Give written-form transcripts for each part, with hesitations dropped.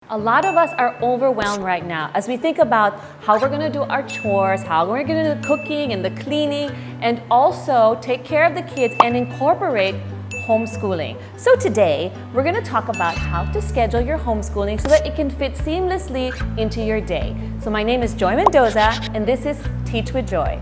A lot of us are overwhelmed right now as we think about how we're going to do our chores, how we're going to do the cooking and the cleaning, and also take care of the kids and incorporate homeschooling. So today, we're going to talk about how to schedule your homeschooling so that it can fit seamlessly into your day. So my name is Joy Mendoza, and this is Teach with Joy.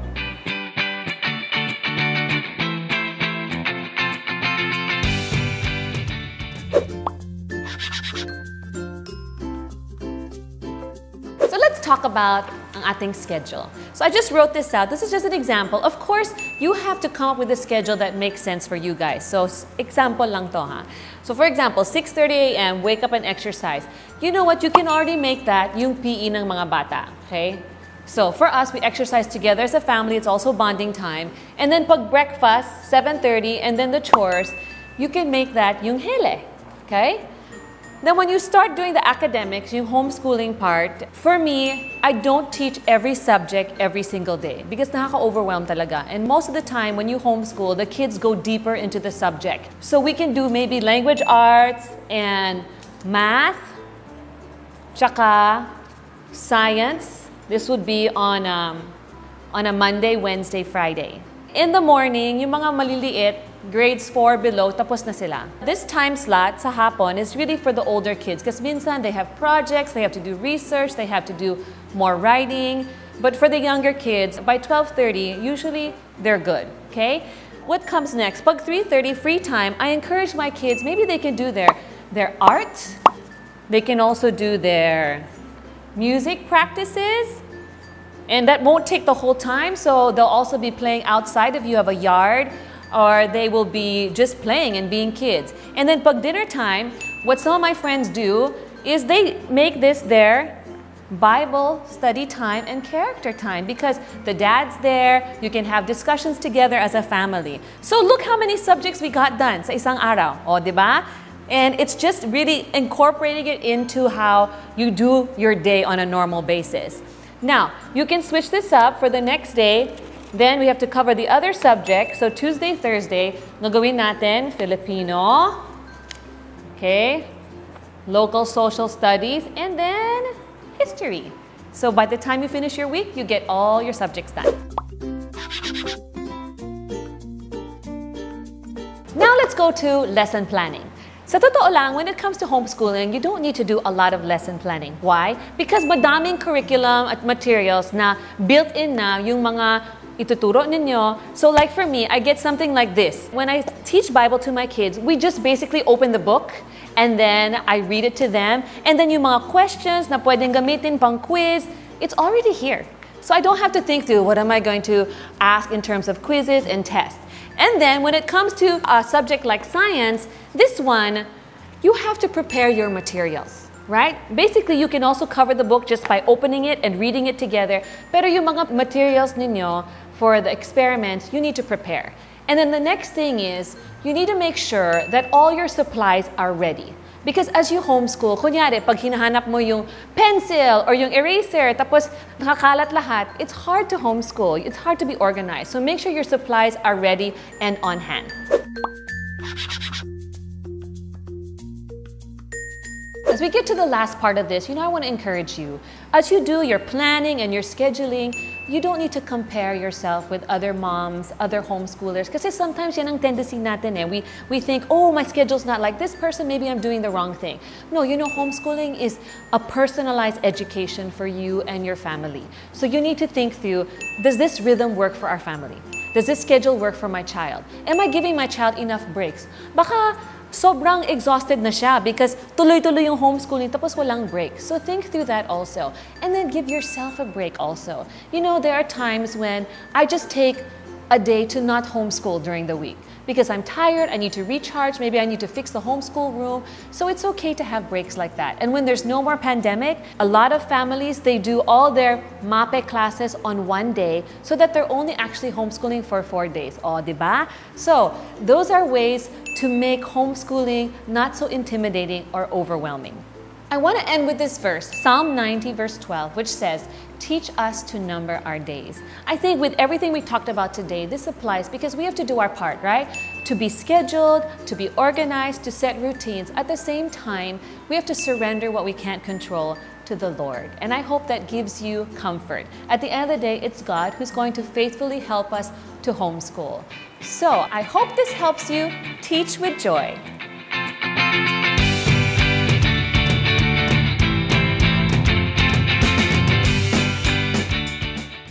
So let's talk about ang ating schedule. So I just wrote this out. This is just an example. Of course, you have to come up with a schedule that makes sense for you guys. So example lang to ha. So for example, 6:30 a.m., wake up and exercise. You know what? You can already make that yung PE ng mga bata. Okay? So for us, we exercise together as a family. It's also bonding time. And then pag breakfast, 7:30, and then the chores, you can make that yung hele. Okay? Then when you start doing the academics, yung homeschooling part, for me, I don't teach every subject every single day because nakaka-overwhelm talaga. And most of the time when you homeschool, the kids go deeper into the subject. So we can do maybe language arts and math, tsaka science. This would be on a Monday, Wednesday, Friday. In the morning, yung mga maliliit, grades 4 below, tapos na sila. This time slot sa hapon is really for the older kids because minsan they have projects, they have to do research, they have to do more writing. But for the younger kids, by 12:30, usually they're good, okay? What comes next? Pag 3:30 free time, I encourage my kids, maybe they can do their art. They can also do their music practices. And that won't take the whole time, so they'll also be playing outside if you have a yard, or they will be just playing and being kids. And then pag dinner time, what some of my friends do is they make this their Bible study time and character time because the dad's there, you can have discussions together as a family. So look how many subjects we got done sa isang araw, o diba? And it's just really incorporating it into how you do your day on a normal basis. Now, you can switch this up for the next day. Then we have to cover the other subject. So Tuesday, Thursday, gagawin natin Filipino, okay, local social studies, and then history. So by the time you finish your week, you get all your subjects done. Now let's go to lesson planning. Sa totoo lang, when it comes to homeschooling, you don't need to do a lot of lesson planning. Why? Because madaming curriculum at materials na built-in na yung mga ituturo ninyo. So like for me, I get something like this. When I teach Bible to my kids, we just basically open the book and then I read it to them. And then yung mga questions na pwedeng gamitin pang quiz, it's already here. So I don't have to think through what am I going to ask in terms of quizzes and tests. And then when it comes to a subject like science, this one, you have to prepare your materials, right? Basically, you can also cover the book just by opening it and reading it together. Pero yung mga materials ninyo for the experiments, you need to prepare. And then the next thing is, you need to make sure that all your supplies are ready. Because as you homeschool, kunyari, pag hinahanap mo yung pencil or yung eraser, tapos nakakalat lahat, it's hard to homeschool. It's hard to be organized. So make sure your supplies are ready and on hand. As we get to the last part of this, I want to encourage you. As you do your planning and your scheduling, you don't need to compare yourself with other moms, other homeschoolers. Kasi sometimes yan ang tendency natin eh. We think, oh, my schedule's not like this person, maybe I'm doing the wrong thing. No, homeschooling is a personalized education for you and your family. So you need to think through, does this rhythm work for our family? Does this schedule work for my child? Am I giving my child enough breaks? Baka sobrang exhausted na siya because tuloy-tuloy yung homeschooling tapos walang break. So think through that also. And then give yourself a break also. There are times when I just take a day to not homeschool during the week because I'm tired, I need to recharge, maybe I need to fix the homeschool room. So it's okay to have breaks like that. And when there's no more pandemic, a lot of families, they do all their MAPE classes on one day so that they're only actually homeschooling for 4 days. Oh, diba? So those are ways to make homeschooling not so intimidating or overwhelming. I want to end with this verse, Psalm 90 verse 12, which says, teach us to number our days. I think with everything we talked about today, this applies because we have to do our part, right? To be scheduled, to be organized, to set routines. At the same time, we have to surrender what we can't control to the Lord. And I hope that gives you comfort. At the end of the day, it's God who's going to faithfully help us to homeschool. So I hope this helps you teach with joy.